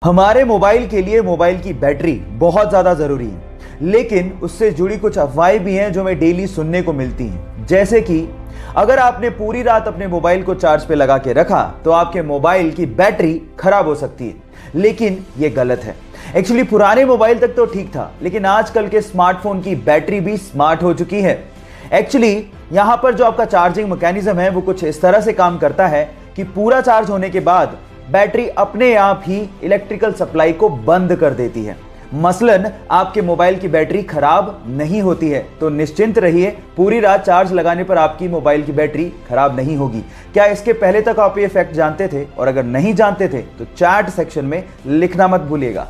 हमारे मोबाइल के लिए मोबाइल की बैटरी बहुत ज़्यादा ज़रूरी है, लेकिन उससे जुड़ी कुछ अफवाहें भी हैं जो हमें डेली सुनने को मिलती हैं। जैसे कि अगर आपने पूरी रात अपने मोबाइल को चार्ज पे लगा के रखा तो आपके मोबाइल की बैटरी खराब हो सकती है, लेकिन ये गलत है। एक्चुअली पुराने मोबाइल तक तो ठीक था, लेकिन आजकल के स्मार्टफोन की बैटरी भी स्मार्ट हो चुकी है। एक्चुअली यहाँ पर जो आपका चार्जिंग मैकेनिज्म है वो कुछ इस तरह से काम करता है कि पूरा चार्ज होने के बाद बैटरी अपने आप ही इलेक्ट्रिकल सप्लाई को बंद कर देती है। मसलन आपके मोबाइल की बैटरी खराब नहीं होती है, तो निश्चिंत रहिए, पूरी रात चार्ज लगाने पर आपकी मोबाइल की बैटरी खराब नहीं होगी। क्या इसके पहले तक आप ये फैक्ट जानते थे? और अगर नहीं जानते थे तो चैट सेक्शन में लिखना मत भूलिएगा।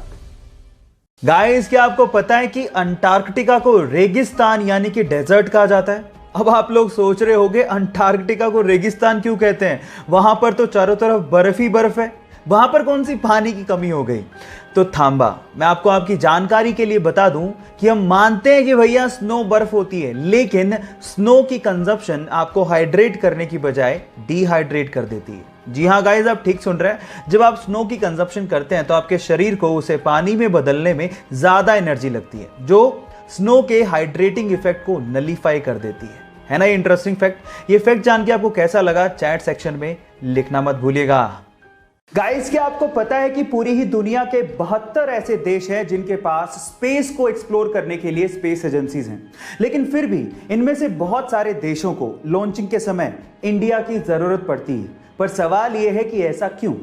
गाइस, क्या आपको पता है कि अंटार्कटिका को रेगिस्तान यानी कि डेजर्ट कहा जाता है? अब आप लोग सोच रहे होंगे अंटार्कटिका को रेगिस्तान क्यों कहते हैं? वहां पर तो चारों तरफ बर्फ ही बर्फ है, वहां पर कौन सी पानी की कमी हो गई? तो थांबा, मैं आपको आपकी जानकारी के लिए बता दूं कि हम मानते हैं कि भैया स्नो बर्फ होती है, लेकिन स्नो की कंजप्शन आपको हाइड्रेट करने की बजाय डिहाइड्रेट कर देती है। जी हाँ गाइस, आप ठीक सुन रहे हैं। जब आप स्नो की कंजप्शन करते हैं तो आपके शरीर को उसे पानी में बदलने में ज्यादा एनर्जी लगती है, जो स्नो के हाइड्रेटिंग इफेक्ट को नलीफाई कर देती है ना। ये इंटरेस्टिंग फैक्ट। ये फैक्ट जान के आपको कैसा लगा चैट सेक्शन में लिखना मत भूलिएगा। गाइस, क्या आपको पता है कि पूरी ही दुनिया के 72 ऐसे देश हैं जिनके पास स्पेस को एक्सप्लोर करने के लिए स्पेस एजेंसीज हैं, लेकिन फिर भी इनमें से बहुत सारे देशों को लॉन्चिंग के समय इंडिया की जरूरत पड़ती है। पर सवाल यह है कि ऐसा क्यों?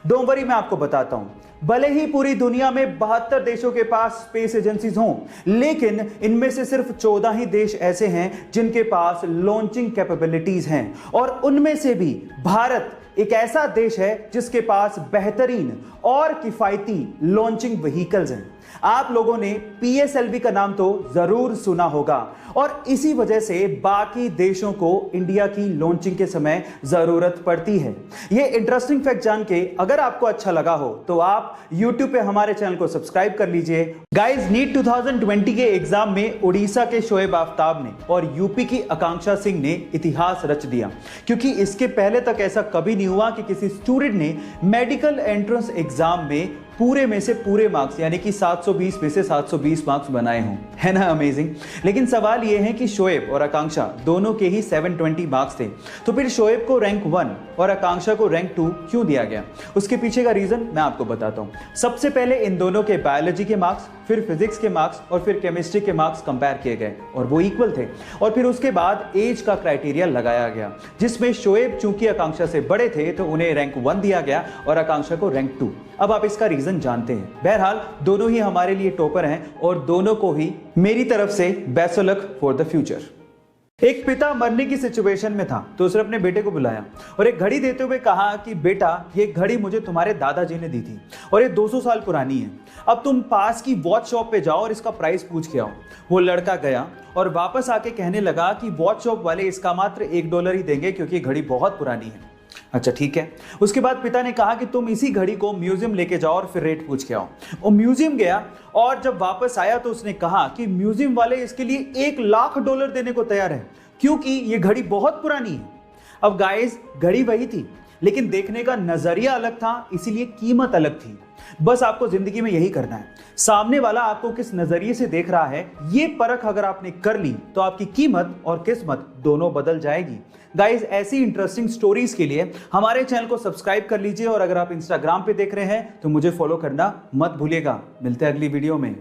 डोंट वरी, मैं आपको बताता हूं। भले ही पूरी दुनिया में 72 देशों के पास स्पेस एजेंसीज हों, लेकिन इनमें से सिर्फ 14 ही देश ऐसे हैं जिनके पास लॉन्चिंग कैपेबिलिटीज हैं, और उनमें से भी भारत एक ऐसा देश है जिसके पास बेहतरीन और किफायती लॉन्चिंग व्हीकल्स हैं। आप लोगों ने PSLV का नाम तो जरूर सुना होगा, और इसी वजह से बाकी देशों को इंडिया की लॉन्चिंग के समय जरूरत पड़ती है। ये इंटरेस्टिंग फैक्ट जान के अगर आपको अच्छा लगा हो तो आप YouTube पे हमारे चैनल को सब्सक्राइब कर लीजिए। गाइस, नीट 2020 के एग्जाम में उड़ीसा के शोएब आफ्ताब ने और यूपी की आकांक्षा सिंह ने इतिहास रच दिया, क्योंकि इसके पहले तक ऐसा कभी नहीं हुआ कि किसी स्टूडेंट ने मेडिकल एंट्रेंस एग्जाम में पूरे में से पूरे मार्क्स यानी कि 720 में से 720 मार्क्स बनाए हों। है ना अमेजिंग? लेकिन सवाल यह है कि शोएब और आकांक्षा दोनों के ही 720 मार्क्स थे, तो फिर शोएब को रैंक 1 और आकांक्षा को रैंक 2 क्यों दिया गया? उसके पीछे का रीजन मैं आपको बताता हूं। सबसे पहले इन दोनों के बायोलॉजी के मार्क्स, फिर फिजिक्स के मार्क्स और फिर केमिस्ट्री के मार्क्स कंपेयर किए गए और वो इक्वल थे। और फिर उसके बाद एज का क्राइटेरिया लगाया गया, जिसमें शोएब चूंकि आकांक्षा से बड़े थे तो उन्हें रैंक 1 दिया गया और आकांक्षा को रैंक 2। अब आप इसका रीजन जानते हैं। बहरहाल दोनों ही हमारे लिए टॉपर हैं और दोनों को ही मेरी तरफ से best of luck for the future. एक पिता मरने की सिचुएशन में था तो उसने अपने बेटे को बुलाया और एक घड़ी देते हुए कहा कि बेटा, ये घड़ी मुझे तुम्हारे दादाजी ने दी थी और ये 200 साल पुरानी है। अब तुम पास की वॉच शॉप पे जाओ और इसका प्राइस पूछ के आओ। वो लड़का गया और वापस आके कहने लगा कि वॉच शॉप वाले इसका मात्र $1 ही देंगे क्योंकि घड़ी बहुत पुरानी है। अच्छा ठीक है। उसके बाद पिता ने कहा कि तुम इसी घड़ी को म्यूजियम लेके जाओ और फिर रेट पूछ के आओ। वो म्यूजियम गया और जब वापस आया तो उसने कहा कि म्यूजियम वाले इसके लिए $1,00,000 देने को तैयार है क्योंकि ये घड़ी बहुत पुरानी है। अब गाइस, घड़ी वही थी, लेकिन देखने का नजरिया अलग था, इसीलिए कीमत अलग थी। बस आपको जिंदगी में यही करना है, सामने वाला आपको किस नजरिए से देख रहा है ये परख अगर आपने कर ली तो आपकी कीमत और किस्मत दोनों बदल जाएगी। गाइस, ऐसी इंटरेस्टिंग स्टोरीज के लिए हमारे चैनल को सब्सक्राइब कर लीजिए और अगर आप इंस्टाग्राम पे देख रहे हैं तो मुझे फॉलो करना मत भूलिएगा। मिलते हैं अगली वीडियो में।